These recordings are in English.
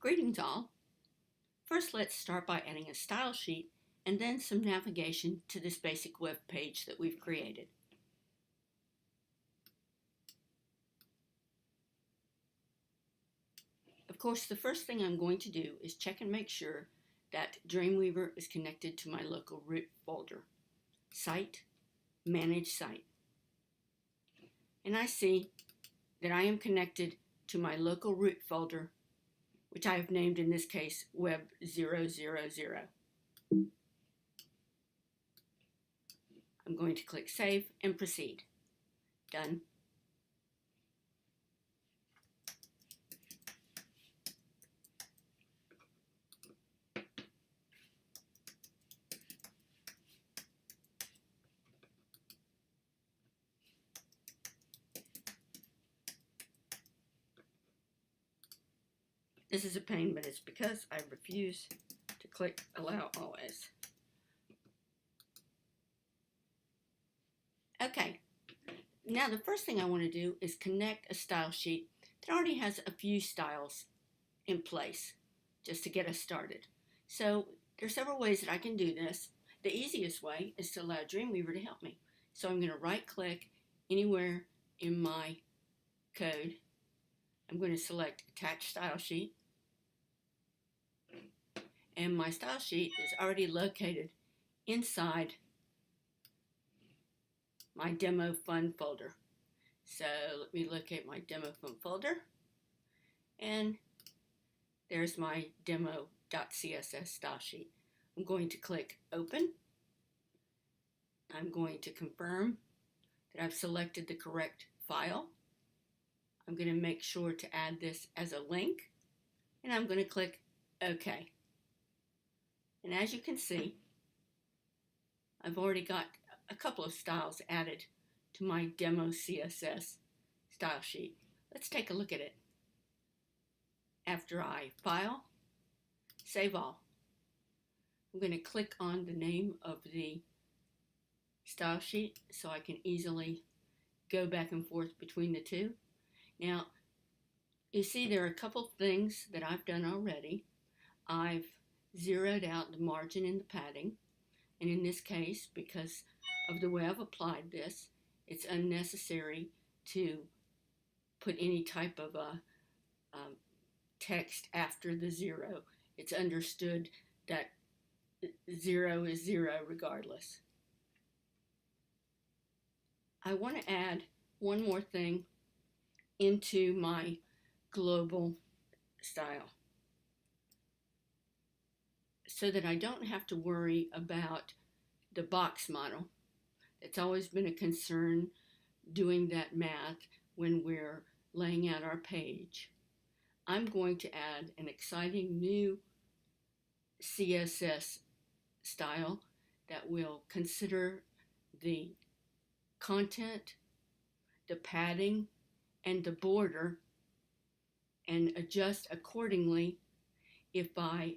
Greetings all. First, let's start by adding a style sheet and then some navigation to this basic web page that we've created. Of course, the first thing I'm going to do is check and make sure that Dreamweaver is connected to my local root folder. Site, Manage Site. And I see that I am connected to my local root folder, which I have named in this case Web 000. I'm going to click Save and Proceed. Done. This is a pain, but it's because I refuse to click Allow All As. Okay, now the first thing I want to do is connect a style sheet that already has a few styles in place just to get us started. So there's several ways that I can do this. The easiest way is to allow Dreamweaver to help me. So I'm going to right click anywhere in my code. I'm going to select Attach Style Sheet. And my style sheet is already located inside my Demo Fun folder. So let me locate my Demo Fun folder. And there's my demo.css style sheet. I'm going to click Open. I'm going to confirm that I've selected the correct file. I'm going to make sure to add this as a link. And I'm going to click OK. And as you can see, I've already got a couple of styles added to my demo CSS style sheet. Let's take a look at it. After I File, Save All, I'm going to click on the name of the style sheet so I can easily go back and forth between the two. Now, you see there are a couple things that I've done already. I've zeroed out the margin and the padding, and in this case, because of the way I've applied this, it's unnecessary to put any type of a text after the zero. It's understood that 0 is 0 regardless. I want to add one more thing into my global style, so that I don't have to worry about the box model. It's always been a concern doing that math when we're laying out our page. I'm going to add an exciting new CSS style that will consider the content, the padding, and the border, and adjust accordingly if I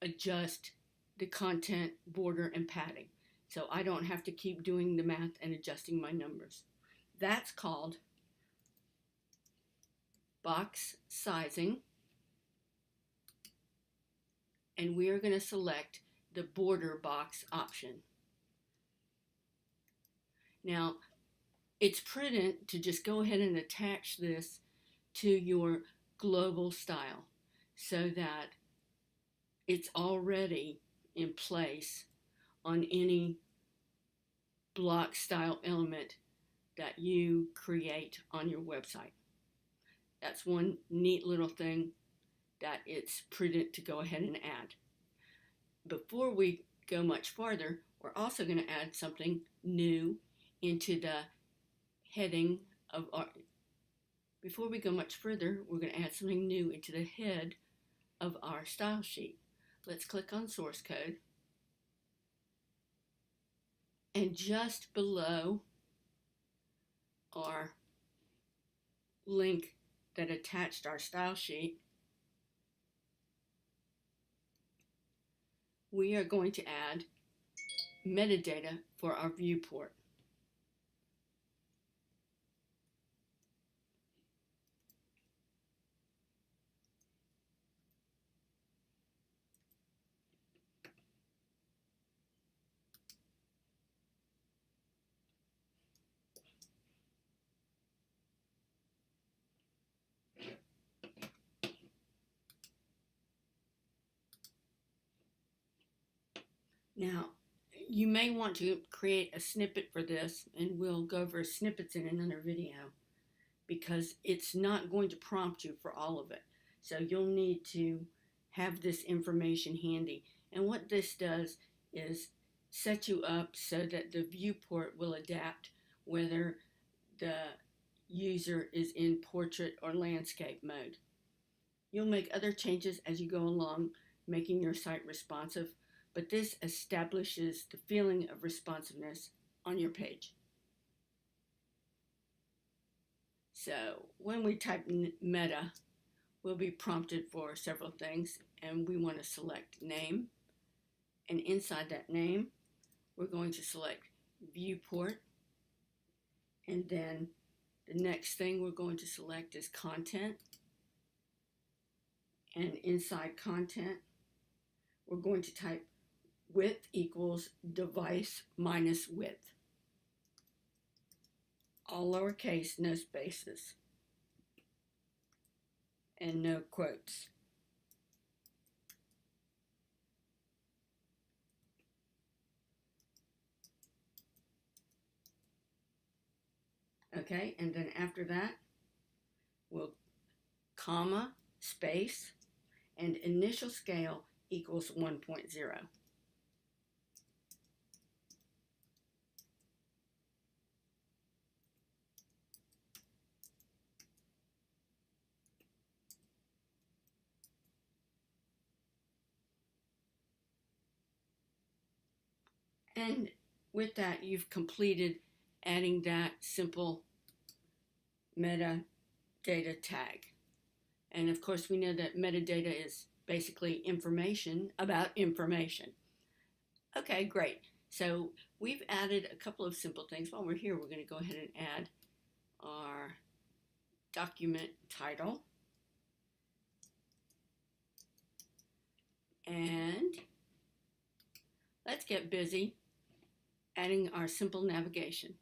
adjust the content, border, and padding. So I don't have to keep doing the math and adjusting my numbers. That's called box sizing. And we are going to select the border box option. Now, it's prudent to just go ahead and attach this to your global style so that it's already in place on any block style element that you create on your website. That's one neat little thing that it's prudent to go ahead and add. Before we go much farther, we're also going to add something new into the heading of our. Before we go much further, we're going to add something new into the head of our style sheet. Let's click on source code. And just below our link that attached our style sheet, we are going to add metadata for our viewport. Now, you may want to create a snippet for this, and we'll go over snippets in another video, because it's not going to prompt you for all of it. So you'll need to have this information handy. And what this does is set you up so that the viewport will adapt whether the user is in portrait or landscape mode. You'll make other changes as you go along, making your site responsive, but this establishes the feeling of responsiveness on your page. So when we type meta, we'll be prompted for several things, and we want to select name. And inside that name, we're going to select viewport. And then the next thing we're going to select is content. And inside content, we're going to type width equals device minus width. All lowercase, no spaces, and no quotes. Okay, and then after that, we'll comma, space, and initial scale equals 1.0. And with that, you've completed adding that simple metadata tag. And of course, we know that metadata is basically information about information. Okay, great. So we've added a couple of simple things. While we're here, we're going to go ahead and add our document title. And let's get busy adding our simple navigation.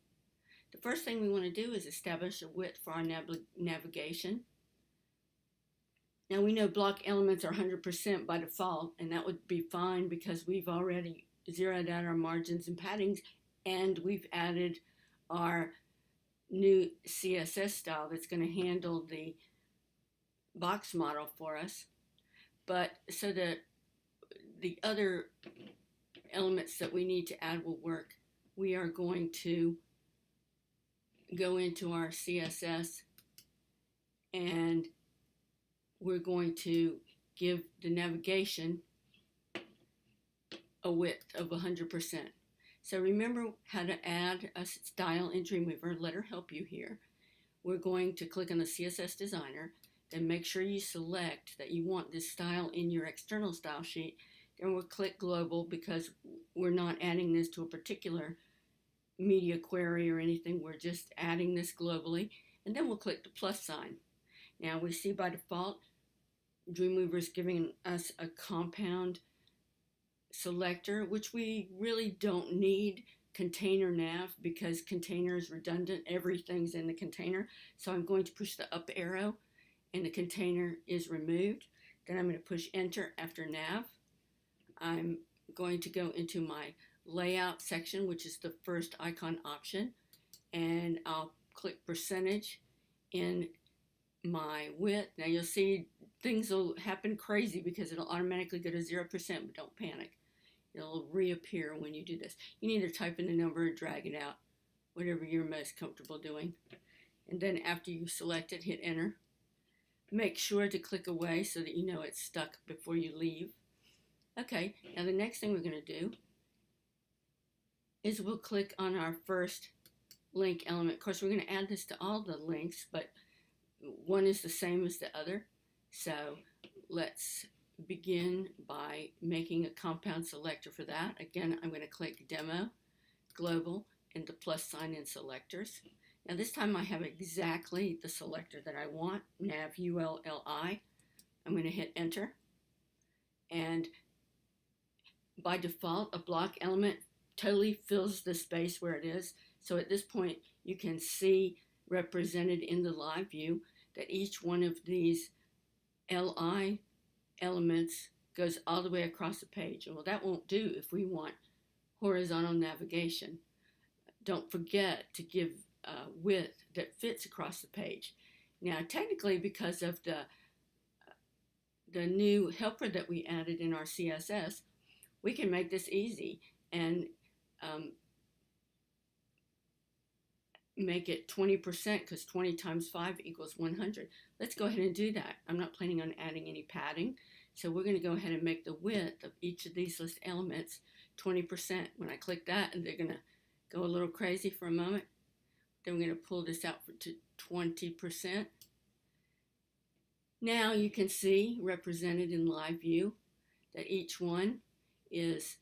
The first thing we want to do is establish a width for our navigation. Now we know block elements are 100% by default, and that would be fine because we've already zeroed out our margins and paddings, and we've added our new CSS style that's going to handle the box model for us. But so that the other elements that we need to add will work, we are going to go into our CSS and we're going to give the navigation a width of 100%. So remember how to add a style in Dreamweaver. Let her help you here. We're going to click on the CSS designer, then make sure you select that you want this style in your external style sheet. Then we'll click global because we're not adding this to a particular media query or anything. We're just adding this globally. And then we'll click the plus sign. Now we see by default, Dreamweaver is giving us a compound selector, which we really don't need container nav because container is redundant. Everything's in the container. So I'm going to push the up arrow and the container is removed. Then I'm going to push enter after nav. I'm going to go into my layout section, which is the first icon option, and I'll click percentage in my width. Now you'll see things will happen crazy because it'll automatically go to 0%, but don't panic. It'll reappear when you do this. You can either type in the number or drag it out, whatever you're most comfortable doing. And then after you select it, hit enter. Make sure to click away so that you know it's stuck before you leave. Okay, now the next thing we're going to do is we'll click on our first link element. Of course, we're going to add this to all the links, but one is the same as the other. So let's begin by making a compound selector for that. Again, I'm going to click Demo, Global, and the plus sign in Selectors. Now this time I have exactly the selector that I want, nav ULLI. I'm going to hit Enter. And by default, a block element totally fills the space where it is. So at this point, you can see represented in the live view that each one of these LI elements goes all the way across the page. Well, that won't do if we want horizontal navigation. Don't forget to give width that fits across the page. Now, technically, because of the new helper that we added in our CSS, we can make this easy and make it 20%, because 20 times 5 equals 100. Let's go ahead and do that. I'm not planning on adding any padding, so we're going to go ahead and make the width of each of these list elements 20%. When I click that, and they're going to go a little crazy for a moment, then we're going to pull this out to 20%. Now you can see represented in live view that each one is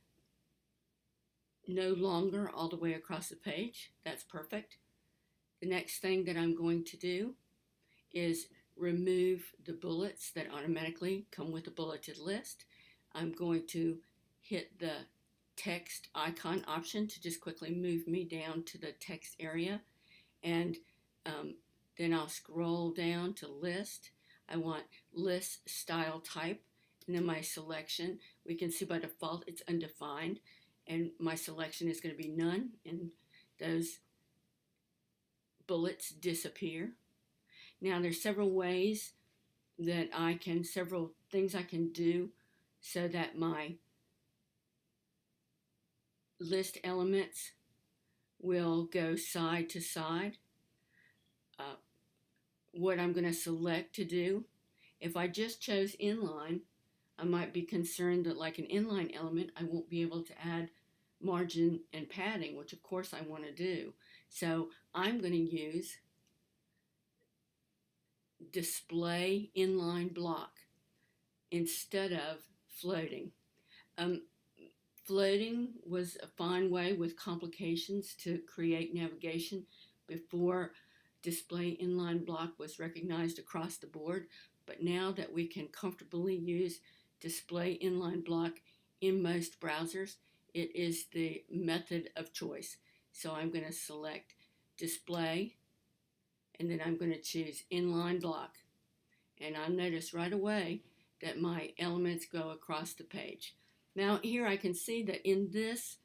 no longer all the way across the page. That's perfect. The next thing that I'm going to do is remove the bullets that automatically come with a bulleted list. I'm going to hit the text icon option to just quickly move me down to the text area, and then I'll scroll down to list. I want list style type, and then my selection. We can see by default it's undefined, and my selection is going to be none, and those bullets disappear. Now there's several ways that several things I can do so that my list elements will go side to side. What I'm going to select to do, if I just chose inline, I might be concerned that like an inline element, I won't be able to add margin and padding, which of course I want to do. So I'm going to use display inline block instead of floating. Floating was a fine way with complications to create navigation before display inline block was recognized across the board, but now that we can comfortably use display inline block in most browsers, it is the method of choice. So I'm going to select display, and then I'm going to choose inline block, and I'll notice right away that my elements go across the page. Now here I can see that in this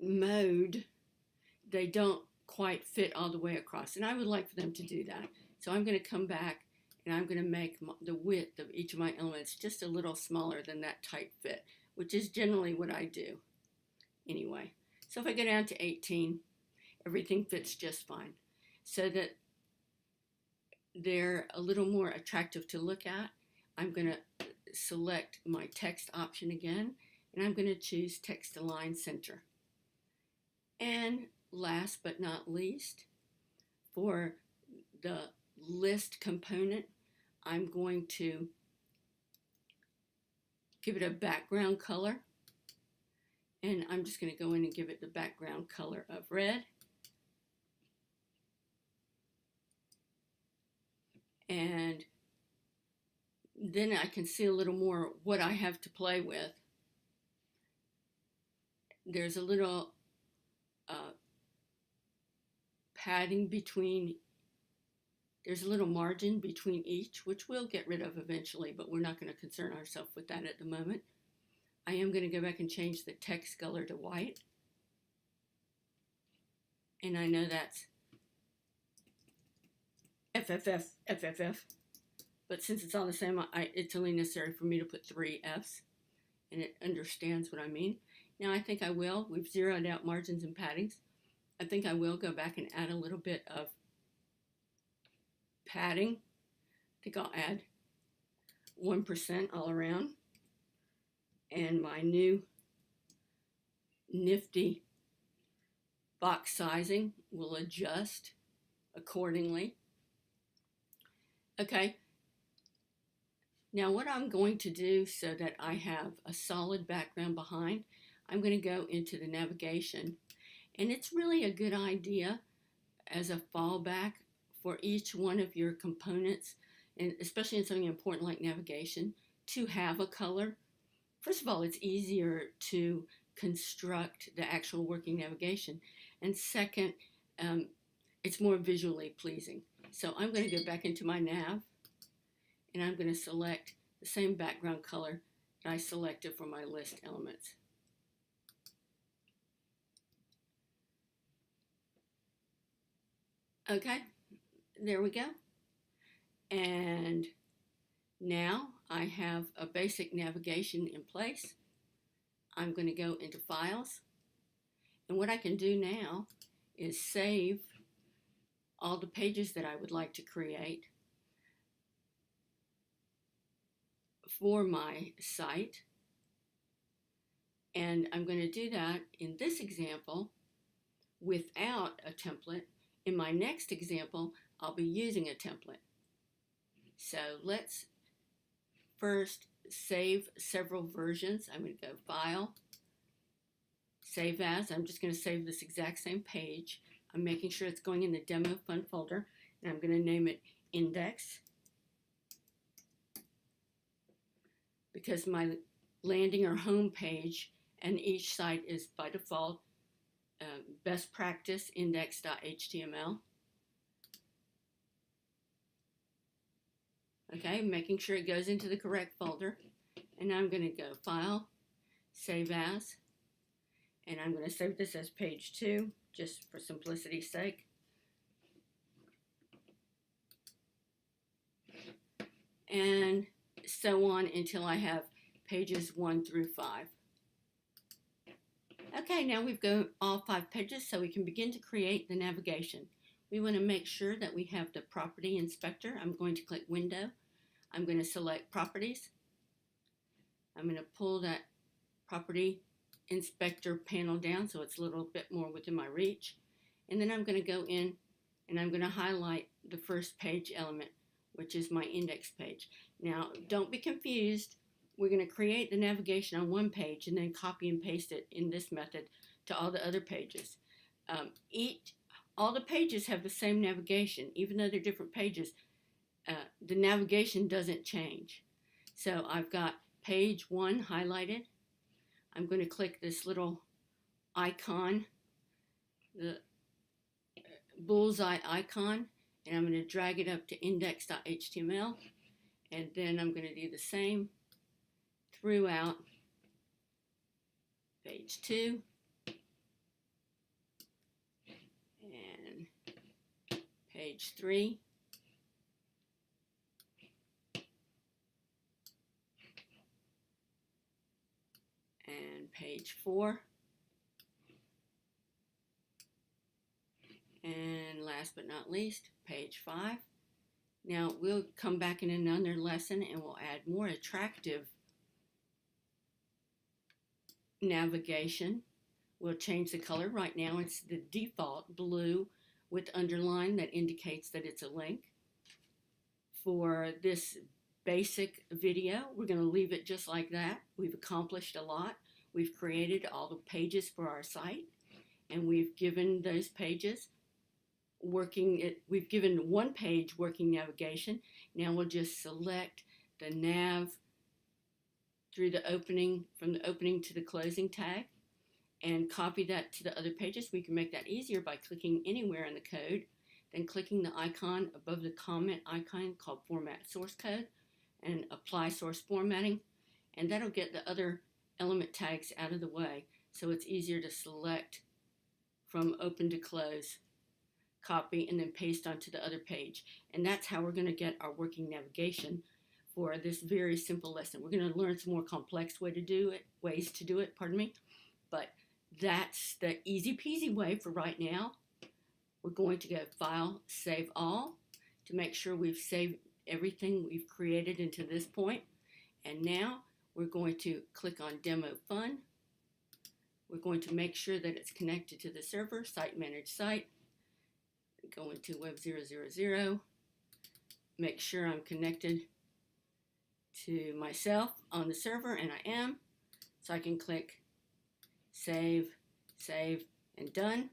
mode they don't quite fit all the way across, and I would like for them to do that. So I'm going to come back and I'm going to make the width of each of my elements just a little smaller than that tight fit, which is generally what I do anyway. So if I go down to 18, everything fits just fine, so that they're a little more attractive to look at. I'm going to select my text option again, and I'm going to choose text align center. And last but not least, for the list component, I'm going to give it a background color, and I'm just going to go in and give it the background color of red. And then I can see a little more what I have to play with. There's a little padding between, there's a little margin between each, which we'll get rid of eventually, but we're not going to concern ourselves with that at the moment. I am going to go back and change the text color to white. And I know that's FFF, but since it's all the same, it's only necessary for me to put 3 Fs, and it understands what I mean. Now I think I will, we've zeroed out margins and paddings. I think I will go back and add a little bit of padding. I think I'll add 1% all around. And my new nifty box sizing will adjust accordingly. Okay. Now what I'm going to do so that I have a solid background behind, I'm going to go into the navigation. And it's really a good idea as a fallback for each one of your components, and especially in something important like navigation, to have a color. First of all, it's easier to construct the actual working navigation. And second, it's more visually pleasing. So I'm going to go back into my nav, and I'm going to select the same background color that I selected for my list elements. Okay, there we go. And now I have a basic navigation in place. I'm going to go into Files. And what I can do now is save all the pages that I would like to create for my site. And I'm going to do that in this example without a template. In my next example, I'll be using a template. So let's first save several versions. I'm going to go File, Save As. I'm just going to save this exact same page. I'm making sure it's going in the Demo Fun folder, and I'm going to name it Index, because my landing or home page and each site is by default best practice index.html. Okay, making sure it goes into the correct folder. And now I'm going to go File, Save As, and I'm going to save this as page 2, just for simplicity's sake. And so on until I have pages 1 through 5. Okay, now we've got all 5 pages, so we can begin to create the navigation. We want to make sure that we have the property inspector. I'm going to click Window. I'm going to select Properties. I'm going to pull that property inspector panel down so it's a little bit more within my reach. And then I'm going to go in and I'm going to highlight the first page element, which is my index page. Now, don't be confused. We're going to create the navigation on one page and then copy and paste it in this method to all the other pages. All the pages have the same navigation, even though they're different pages. The navigation doesn't change. So I've got page 1 highlighted. I'm going to click this little icon, the bullseye icon, and I'm going to drag it up to index.html, and then I'm going to do the same throughout page 2 and page 3 and page 4, and last but not least, page 5. Now we'll come back in another lesson and we'll add more attractive navigation. We'll change the color. Right now it's the default blue with underline that indicates that it's a link. For this basic video, we're going to leave it just like that. We've accomplished a lot. We've created all the pages for our site, and we've given those pages we've given one page working navigation. Now we'll just select the nav through the opening, from the opening to the closing tag, and copy that to the other pages. We can make that easier by clicking anywhere in the code, then clicking the icon above the comment icon called Format Source Code and Apply Source Formatting, and that'll get the other element tags out of the way, so it's easier to select from open to close, copy, and then paste onto the other page. And that's how we're going to get our working navigation for this very simple lesson. We're going to learn some more complex ways to do it, but that's the easy peasy way for right now. We're going to go File, Save All to make sure we've saved everything we've created into this point. And now we're going to click on Demo Fun. We're going to make sure that it's connected to the server, Site Manage Site. Go into Web 000. Make sure I'm connected to myself on the server, and I am. So I can click Save, and Done.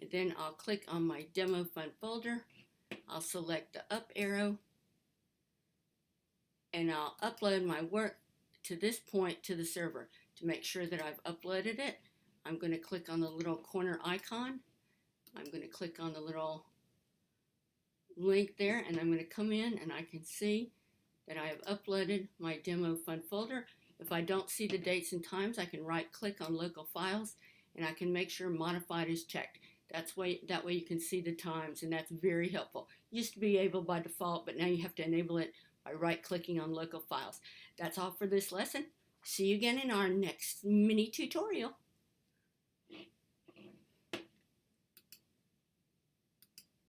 And then I'll click on my Demo Fun folder. I'll select the up arrow, and I'll upload my work to this point to the server. To make sure that I've uploaded it, I'm going to click on the little corner icon. I'm going to click on the little link there, and I'm going to come in and I can see that I have uploaded my Demo Fun folder. If I don't see the dates and times, I can right click on Local Files and I can make sure Modified is checked. That way you can see the times, and that's very helpful. Used to be able by default, but now you have to enable it by right-clicking on local files. That's all for this lesson. See you again in our next mini tutorial.